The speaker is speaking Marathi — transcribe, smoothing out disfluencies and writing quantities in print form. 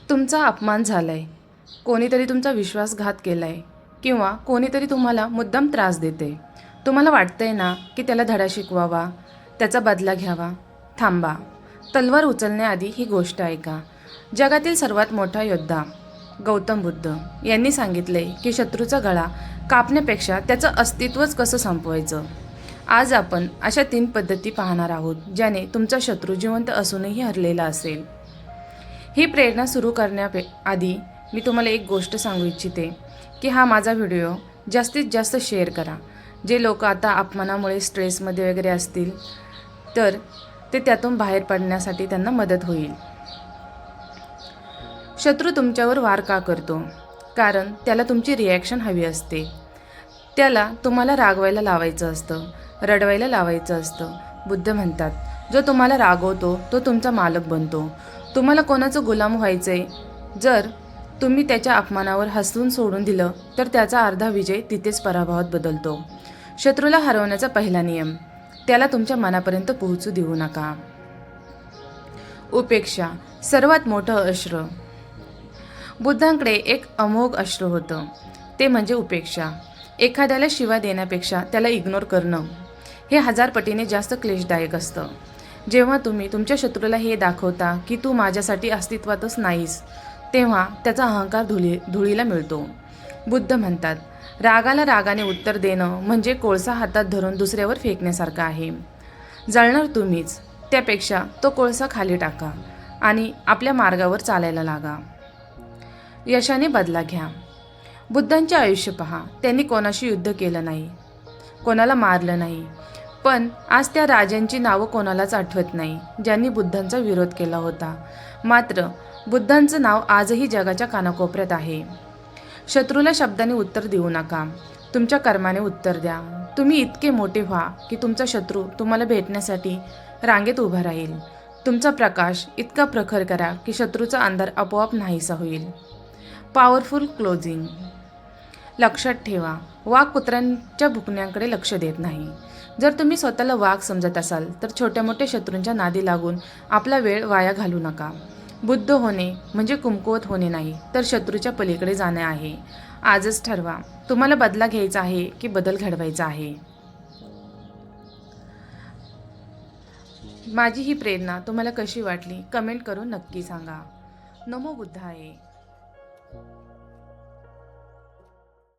तुमचा अपमान झालाय, कोणीतरी तुमचा विश्वासघात केलाय किंवा कोणीतरी तुम्हाला मुद्दाम त्रास देते. तुम्हाला वाटतंय ना की त्याला धडा शिकवावा, त्याचा बदला घ्यावा. थांबा. तलवार उचलण्याआधी ही गोष्ट ऐका. जगातील सर्वात मोठा योद्धा गौतम बुद्ध यांनी सांगितले की शत्रूचा गळा कापण्यापेक्षा त्याचं अस्तित्वच कसं संपवायचं. आज आपण अशा 3 पद्धती पाहणार आहोत ज्याने तुमचा शत्रू जिवंत असूनही हरलेला असेल. ही प्रेरणा सुरू करण्याआधी मी तुम्हाला एक गोष्ट सांगू इच्छिते की हा माझा व्हिडिओ जास्तीत जास्त शेअर करा. जे लोक आता अपमानामुळे स्ट्रेसमध्ये वगैरे असतील तर ते त्यातून बाहेर पडण्यासाठी त्यांना मदत होईल. शत्रू तुमच्यावर वार का करतो? कारण त्याला तुमची रिॲक्शन हवी असते. त्याला तुम्हाला रागवायला लावायचं असतं, रडवायला लावायचं असतं. बुद्ध म्हणतात, जो तुम्हाला रागवतो तो तुमचा मालक बनतो. तुम्हाला कोणाचं गुलाम व्हायचंय? जर तुम्ही त्याच्या अपमानावर हसून सोडून दिलं तर त्याचा अर्धा विजय तिथेच पराभवात बदलतो. शत्रूला हरवण्याचा पहिला नियम, त्याला तुमच्या मनापर्यंत पोहोचू देऊ नका. उपेक्षा, सर्वात मोठं अस्त्र. बुद्धांकडे एक अमोघ अस्त्र होतं, ते म्हणजे उपेक्षा. एखाद्याला शिवा देण्यापेक्षा त्याला इग्नोर करणं हे 1000 पटीने जास्त क्लेशदायक असतं. जेव्हा तुम्ही तुमच्या शत्रूला हे दाखवता की तू माझ्यासाठी अस्तित्वातच नाहीस, तेव्हा त्याचा अहंकार धुळीला मिळतो. बुद्ध म्हणतात, रागाला रागाने उत्तर देणं म्हणजे कोळसा हातात धरून दुसऱ्यावर फेकण्यासारखं आहे. जळणार तुम्हीच, त्यापेक्षा तो कोळसा खाली टाका आणि आपल्या मार्गावर चालायला लागा. यशाने बदला घ्या. बुद्धांचे आयुष्य पहा. त्यांनी कोणाशी युद्ध केलं नाही, कोणाला मारलं नाही, पण आज त्या राजांची नावं कोणालाच आठवत नाही ज्यांनी बुद्धांचा विरोध केला होता. मात्र बुद्धांचं नाव आजही जगाच्या कानाकोपऱ्यात आहे. शत्रूला शब्दाने उत्तर देऊ नका, तुमच्या कर्माने उत्तर द्या. तुम्ही इतके मोठे व्हा की तुमचा शत्रू तुम्हाला भेटण्यासाठी रांगेत उभा राहील. तुमचा प्रकाश इतका प्रखर करा की शत्रूचा अंधार आपोआप नाहीसा होईल. Powerful closing. लक्षात ठेवा, वाघ कुत्र्यांच्या भुकण्याकडे लक्ष देत नाही. जर तुम्ही स्वतःला वाघ समजत असाल तर छोट्या मोठ्या शत्रूंच्या नादी लागून आपला वेळ वाया घालू नका. बुद्ध होणे म्हणजे कमकुवत होणे नाही, तर शत्रूच्या पलीकडे जाणे आहे. आजच ठरवा, तुम्हाला बदला घ्यायचा आहे की बदल घडवायचा आहे. माझी ही प्रेरणा तुम्हाला कशी वाटली कमेंट करून नक्की सांगा. नमो बुद्धाय.